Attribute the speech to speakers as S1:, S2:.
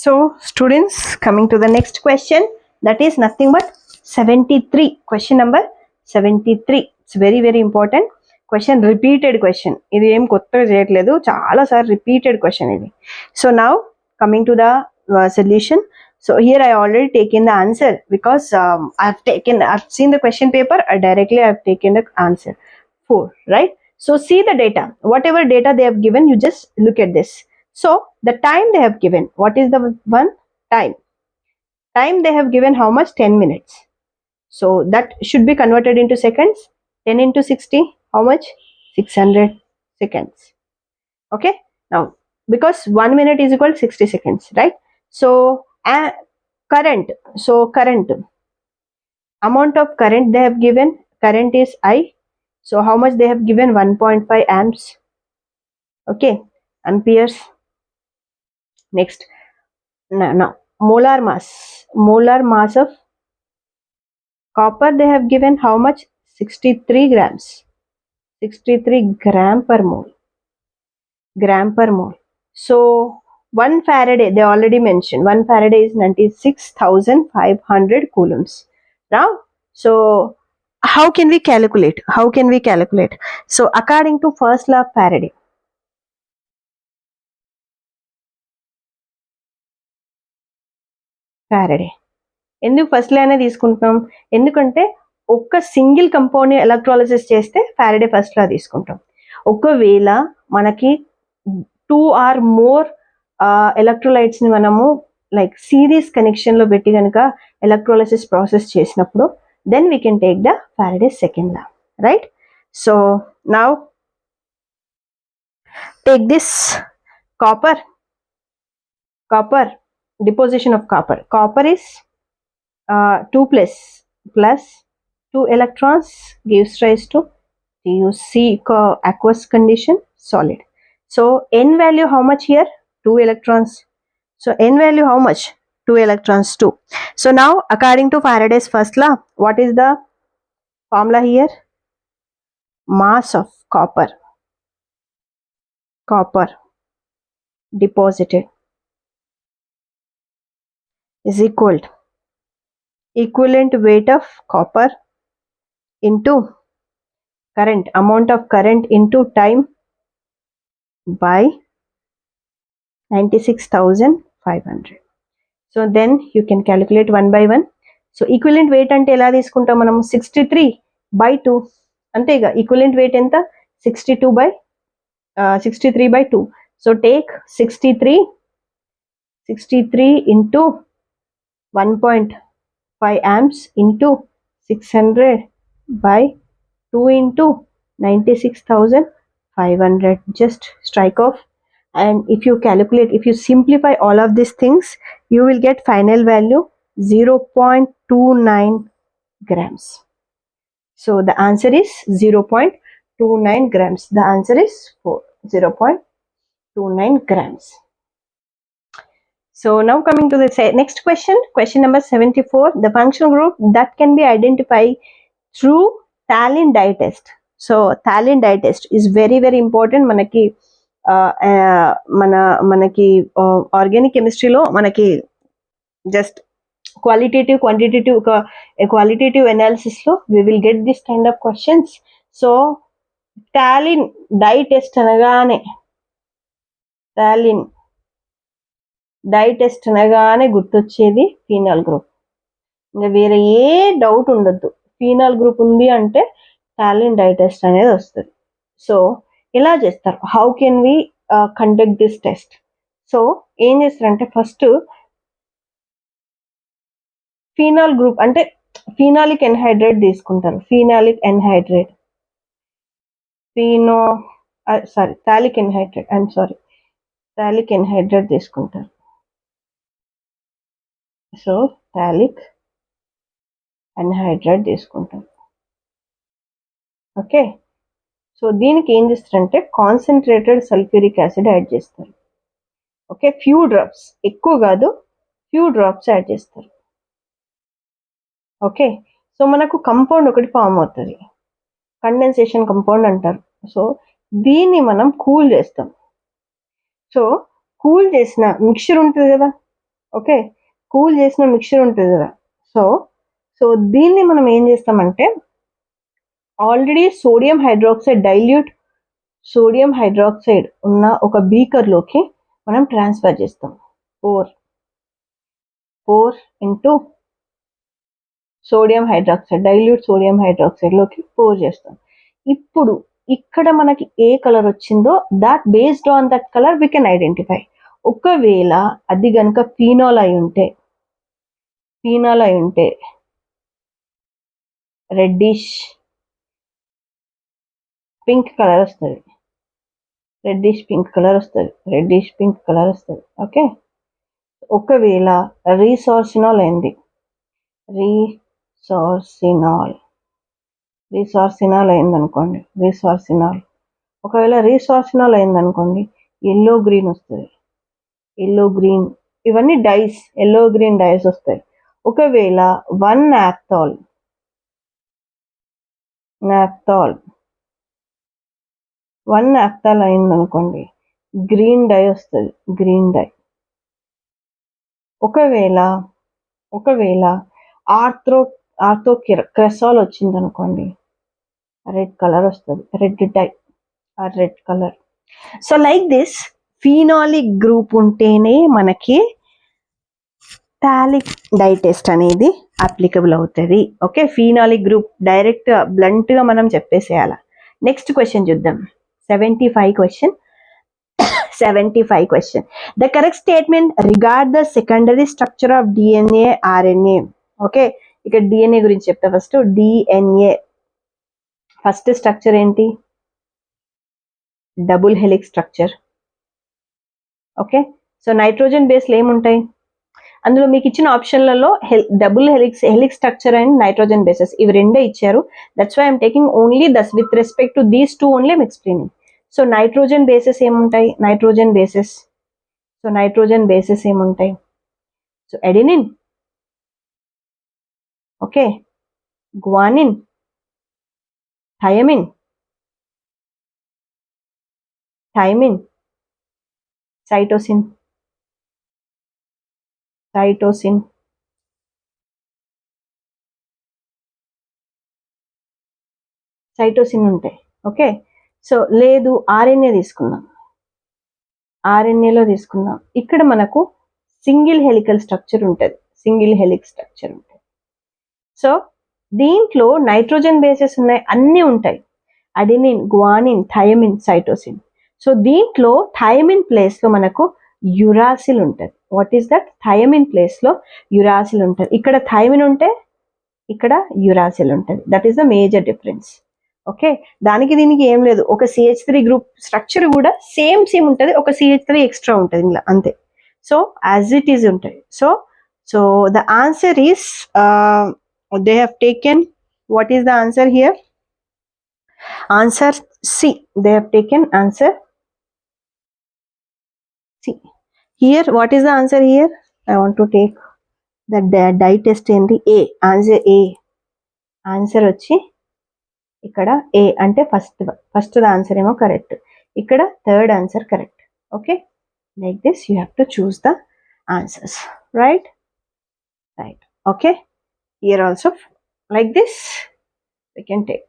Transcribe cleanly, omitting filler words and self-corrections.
S1: So students, coming to the next question, that is nothing but 73, question number 73. It's very very important question, repeated question. ఇది ఏం కొత్తగా చేయట్లేదు, చాలా sir repeated question ఇది. So now coming to the solution. So here I already taken the answer because I've seen the question paper, directly I've taken the answer 4, right? So see the data, whatever data they have given, you just look at this. So the time they have given, what is the one time? Time they have given how much? 10 minutes. So that should be converted into seconds. 10 into 60, how much? 600 seconds. Okay. Now, because 1 minute is equal to 60 seconds, right? So current. So current. Amount of current they have given. Current is I. So how much they have given? 1.5 amps. Okay. Amperes. Next. Now molar mass of copper they have given how much? 63 grams. 63 gram per mole. So 1 Faraday, they already mentioned 1 Faraday is 96,500 coulombs. Now, so how can we calculate? So according to first law of Faraday, ఎందుకు first లా అనే తీసుకుంటాం? ఎందుకంటే ఒక్క single compound electrolysis చేస్తే Faraday first లా తీసుకుంటాం. ఒకవేళ మనకి 2 or more electrolytes ని మనము లైక్ సిరీస్ కనెక్షన్ లో పెట్టి కనుక ఎలక్ట్రోలిసిస్ ప్రాసెస్ చేసినప్పుడు then we can take the Faraday second law, right? So now take this copper deposition of copper is 2 plus 2 electrons gives rise to TuC, aqueous condition, solid. So n value how much here? 2 electrons. So n value how much? 2 electrons 2. So now according to Faraday's first law, what is the formula here? Mass of copper deposited is equal to equivalent weight of copper into current, amount of current into time by 96,500. So then you can calculate one by one. So equivalent weight ante ela తీసుకుంటాం మనం? 63/2 అంతేగా. equivalent weight ఎంత? 63/2. So take 63 into 1.5 amps into 600 by 2 into 96,500. Just strike off, and if you calculate, if you simplify all of these things, you will get final value 0.29 grams. So the answer is 0.29 grams. The answer is 0.29 grams. So now coming to the next question number 74. The functional group that can be identified through Thalin dye test. So Thalin dye test is very very important. మనకి organic కెమిస్ట్రీలో మనకి just qualitative quantitative ఒక qualitative analysis లో we will get this kind of questions. So phthalein dye test అనగానే గుర్తొచ్చేది phenol group. ఇంకా వేరే ఏ డౌట్ ఉండొద్దు, ఫీనాల్ గ్రూప్ ఉంది అంటే టాలిన్ డై టెస్ట్ అనేది వస్తుంది. సో ఎలా చేస్తారు? How can we conduct this test? So ఏం చేస్తారంటే ఫస్ట్ ఫీనాల్ గ్రూప్ అంటే ఫీనాలిక్ ఎన్హైడ్రేట్ తీసుకుంటారు. థాలిక్ ఎన్హైడ్రేట్ తీసుకుంటారు. సో థాలిక్ ఎన్హైడ్రేట్ తీసుకుంటారు. ఓకే. సో దీనికి ఏం చేస్తారంటే కాన్సన్ట్రేటెడ్ సల్ఫ్యూరిక్ యాసిడ్ యాడ్ చేస్తారు. ఓకే, ఫ్యూ డ్రాప్స్, ఎక్కువ కాదు, ఫ్యూ డ్రాప్స్ యాడ్ చేస్తారు. ఓకే. సో మనకు కంపౌండ్ ఒకటి ఫామ్ అవుతుంది, కండెన్సేషన్ కంపౌండ్ అంటారు. సో దీన్ని మనం కూల్ చేస్తాం. సో కూల్ చేసిన మిక్చర్ ఉంటుంది కదా, ఓకే, కూల్ చేసిన మిక్చర్ ఉంటుంది కదా. సో దీన్ని మనం ఏం చేస్తామంటే ఆల్రెడీ డైల్యూట్ సోడియం హైడ్రాక్సైడ్ ఉన్న ఒక బీకర్లోకి మనం ట్రాన్స్ఫర్ చేస్తాం. 4 ఇంటూ డైల్యూట్ సోడియం హైడ్రాక్సైడ్లోకి పోర్ చేస్తాం. ఇప్పుడు ఇక్కడ మనకి ఏ కలర్ వచ్చిందో that based on that colour we can identify. ఒకవేళ అది కనుక ఫీనాల్ అయి ఉంటే రెడ్డిష్ పింక్ కలర్ వస్తుంది. ఓకే, ఒకవేళ రీసార్సినాల్ అయింది, ఒకవేళ రీసార్సినాల్ అయిందనుకోండి ఎల్లో గ్రీన్ వస్తుంది. ఇవన్నీ డైస్, ఎల్లో గ్రీన్ డైస్ వస్తాయి. ఒకవేళ 1 నాప్థాల్ అయిందనుకోండి గ్రీన్ డై వస్తుంది. ఒకవేళ ఆర్థోక్రెసాల్ వచ్చిందనుకోండి రెడ్ కలర్ వస్తుంది, red colour. So like this phenolic group ఉంటేనే మనకి టాలిక్ డై టెస్ట్ అనేది అప్లికబుల్ అవుతుంది. ఓకే, ఫీనాలిక్ గ్రూప్ డైరెక్ట్ బ్లంట్గా మనం చెప్పేసేయాలి. నెక్స్ట్ క్వశ్చన్ చూద్దాం. 75 question. The correct statement regard the secondary structure of DNA, RNA. Okay, ఇక్కడ డిఎన్ఏ గురించి చెప్తా. డిఎన్ఏ ఫస్ట్ స్ట్రక్చర్ ఏంటి? Double helix structure. Okay, so nitrogen బేస్లు ఏముంటాయి అందులో? మీకు ఇచ్చిన ఆప్షన్లలో double helix structure and nitrogen bases ఇవి రెండే ఇచ్చారు. That's why I'm taking only those with respect to these two only I'm explaining. So nitrogen bases ఏముంటాయి? So adenine, okay, guanine, thymine, cytosine ఉంటాయి. ఓకే, సో లేదు RNA తీసుకుందాం. ఇక్కడ మనకు single helix structure ఉంటుంది. సో దీంట్లో నైట్రోజన్ బేసెస్ ఉన్నాయి, అన్నీ ఉంటాయి. Adenine, guanine, thymine, cytosine. So దీంట్లో థైమిన్ ప్లేస్ లో మనకు యురాసిల్ ఉంటుంది. What is that? Thymine place లో యురాసిల్ ఉంటుంది. ఇక్కడ థైమిన్ ఉంటే ఇక్కడ యురాసిల్ ఉంటుంది. That is the major difference. Okay, దానికి దీనికి ఏం లేదు. ఒక CH3 గ్రూప్ స్ట్రక్చర్ కూడా సేమ్ ఉంటుంది, ఒక CH3 ఎక్స్ట్రా ఉంటుంది ఇలా, అంతే. సో యాజ్ ఇట్ ఈస్ ఉంటాయి. So the answer is they have taken, what is the answer here? Answer C. They have taken answer C. Here what is the answer here? I want to take the dye test in the A. Answer A. Answer వచ్చి ఇక్కడ A అంటే first the answer ఏమో correct, ఇక్కడ third answer correct. Okay, like this you have to choose the answers. Right. Okay, here also like this we can take.